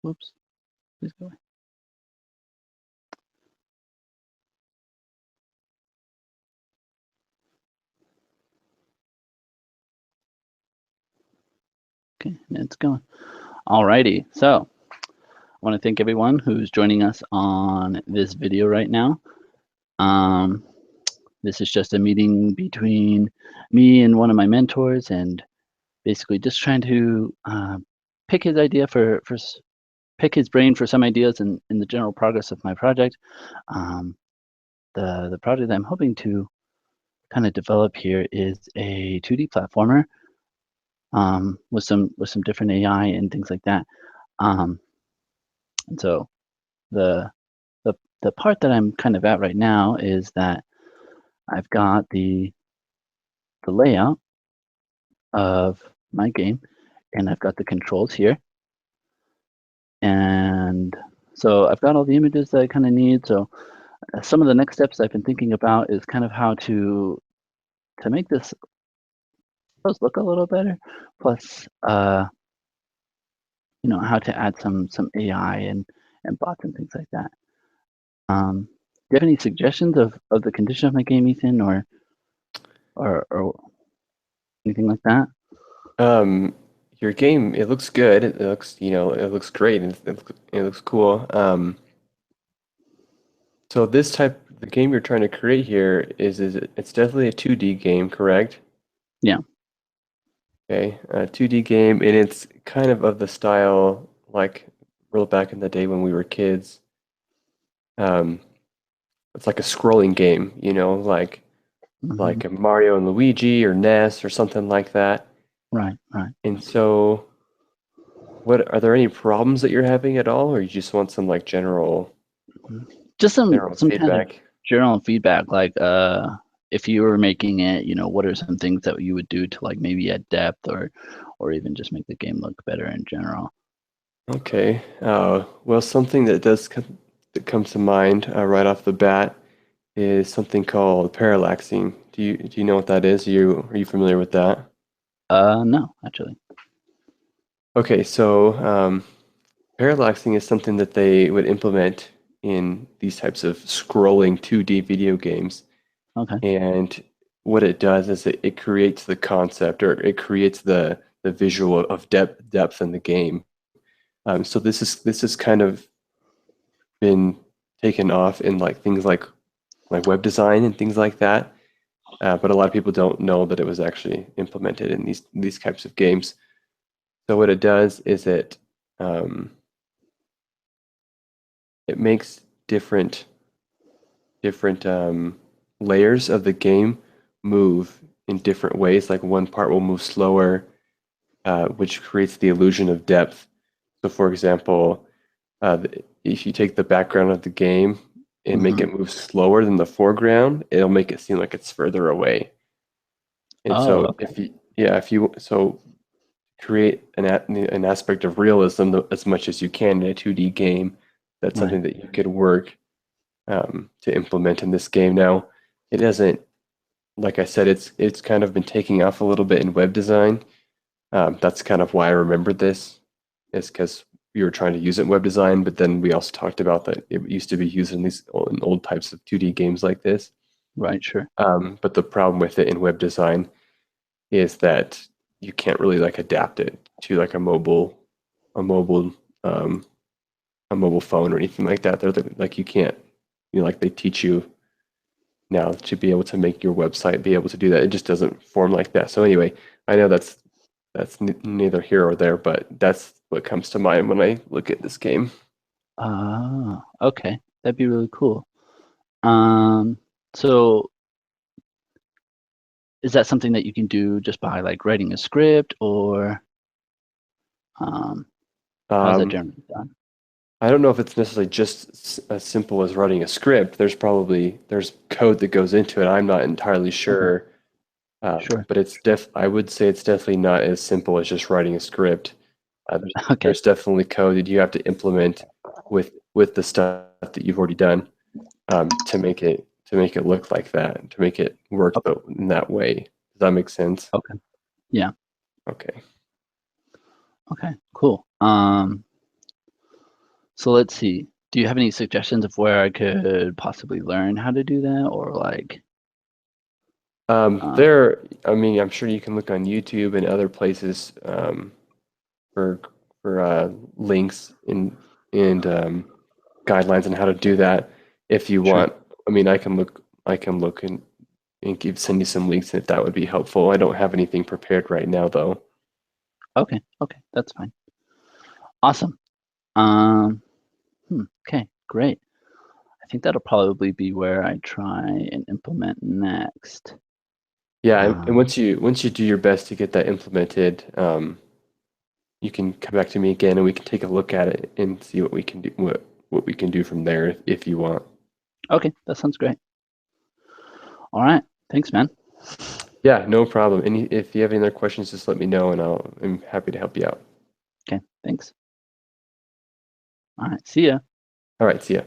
Whoops. Please go away. Okay, it's going. Alrighty, so I want to thank everyone who's joining us on this video right now. This is just a meeting between me and one of my mentors, and basically just trying to pick his idea pick his brain for some ideas in the general progress of my project. The project I'm hoping to kind of develop here is a 2D platformer with some different AI and things like that. And so the part that I'm kind of at right now is that I've got the layout of my game, and I've got the controls here. And so I've got all the images that I kind of need. So some of the next steps I've been thinking about is kind of how to make this look a little better. Plus, you know, how to add some AI and bots and things like that. Do you have any suggestions of the condition of my game, Ethan, or anything like that? Your game, it looks good. It looks, you know, it looks great and it looks cool. So the game you're trying to create here it's definitely a 2D game, correct? Yeah. Okay, a 2D game, and it's kind of the style like real back in the day when we were kids. Um, it's like a scrolling game, you know, like Mm-hmm. a Mario and Luigi or NES or something like that. Right. And so, what are there any problems that you're having at all, or you just want some like Just some kind of feedback? general feedback, like if you were making it, you know, what are some things that you would do to like maybe add depth or even just make the game look better in general? Okay. Well, something that comes to mind right off the bat is something called parallaxing. Do you know what that is? Are you familiar with that? No, actually. Okay, so parallaxing is something that they would implement in these types of scrolling 2D video games. Okay. And what it does is it creates the concept, or it creates the visual of depth in the game. So this is kind of been taken off in like things like web design and things like that. But a lot of people don't know that it was actually implemented in these types of games. So what it does is um, it makes different layers of the game move in different ways. Like one part will move slower, which creates the illusion of depth. So, for example, if you take the background of the game and make Mm-hmm. it move slower than the foreground, it'll make it seem like it's further away. And Oh, so, okay. if you create an aspect of realism as much as you can in a 2D game, that's Right. something that you could work to implement in this game. Now, it doesn't, like I said, it's kind of been taking off a little bit in web design. That's kind of why I remembered this, is because we were trying to use it in web design, but then we also talked about that it used to be used in in old types of 2D games like this. Right. Sure. But the problem with it in web design is that you can't really like adapt it to like a mobile um, a mobile phone or anything like that. Like you can't, you know, like they teach you now to be able to make your website be able to do that. It just doesn't form like that. So anyway, I know that's neither here or there, but that's what comes to mind when I look at this game. Okay. That'd be really cool. Um, so is that something that you can do just by like writing a script, or um, how's that Um, generally done? I don't know if it's necessarily just as simple as writing a script. There's code that goes into it. I'm not entirely Okay. sure, Sure. but I would say it's definitely not as simple as just writing a script. Okay. There's definitely code that you have to implement with the stuff that you've already done to make it look like that, to make it work in that way. Does that make sense? Okay. Yeah. Okay. Okay. Cool. So let's see. Do you have any suggestions of where I could possibly learn how to do that, or like? I mean, I'm sure you can look on YouTube and other places for links and guidelines on how to do that. If you Sure. want, I mean, I can look and send you some links if that would be helpful. I don't have anything prepared right now, though. Okay. Okay, that's fine. Awesome. Um, okay, great. I think that'll probably be where I try and implement next. Yeah, and Um, once you do your best to get that implemented, you can come back to me again and we can take a look at it and see what we can do what we can do from there if you want. okay, that sounds great. All right. Thanks, man. Yeah, no problem. If you have any other questions, just let me know and I'm happy to help you out. Okay, thanks. All right. See ya. All right, see ya.